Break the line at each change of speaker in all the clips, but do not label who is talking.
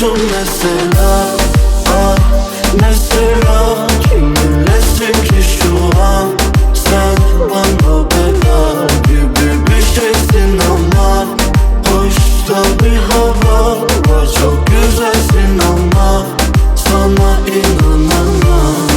Tuttum mesela, mesela kiminlesin ki şu an? Sen bana bela gibi bir şeysin ama hoşta bir hava var, çok güzelsin ama sana inanamam.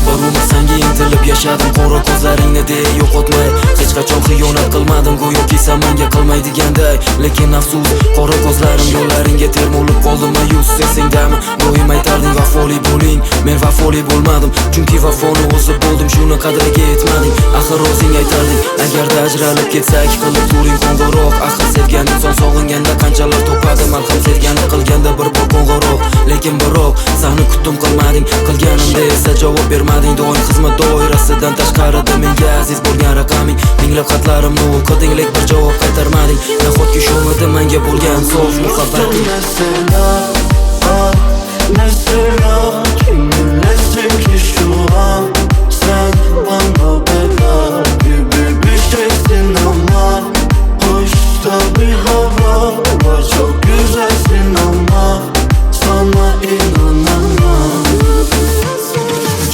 Baruma senga intilib yashadim, qora ko'zlaringni de yo'qotmay. Hech qachon xiyonat qilmadim, go'yoki sen menga qilmaydiganday. Lekin afsus, qora ko'zlarim yo'llaringga termulib qoldim mayus. Sesingdami doim aytarding vafoli bo'ling, men vafoli bo'lmadim. Chunki vafoni o'zi bo'ldim, shuni qadriga yetmading. Axir o'zing aytarding, agarda ajralib ketsak qilib turing qo'ng'iroq. Axir sevgan inson sog'inganda qanchalar topadi, malham sevganda qilganda bir bor qo'ng'iroq. Lekin biroq seni kutdim qilmading, qilganimda esa javob bermading. Doim xizmat doirasidan tashqarida menga aziz bo'lgan raqaming. Minglab xatlarimni o'qiding, lek bir javob qaytarmading. Nahotki shumidi menga bo'lgan sof muhabbating?
Mesela, mesela kiminlesin ki şu an? Sen bana bela gibi bir şeysin ama hoşta bir hava var, çok güzelsin ama sana inanamam.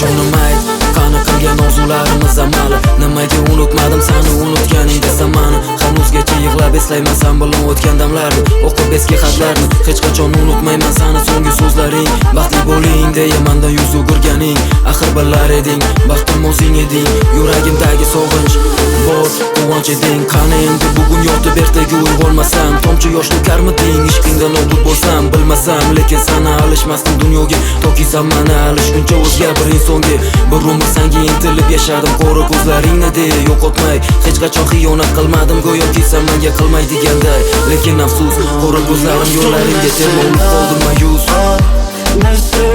Jonim ayt, qani qilgan orzularimiz amali. Nimaga unutmadim seni unutganingda zamani. Hanuzgacha yig'lab eslayman sen bilan o'tgan damlarni, o'qib eski xatlarni. Hech qachon unutmayman seni so'nggi so'zlaring. Baxtli bo'ling deya mendan yuz o'girganing. Axir bilar eding, baxtim o'zing eding. Yuragimdagi sog'inch bor, quvonch eding. Qani endi bugun yotib ertaga uyg'onmasam, tomchi yosh to'karmiding? Ishqingdan obud bo'lsam bilmasam, lekin seni alishmasdim dunyoga. Toki sen meni alishguncha o'zga bir insonga. Bir umr senga intilib yashadim, qora ko'zlaringni de yo'qotmay. Hech qachon xiyonat qilmadim, go'yoki sen menga qilmaydiganday. Lekin afsus, qora ko'zlarim yo'llaringga termulib qoldim mayus.
Mesela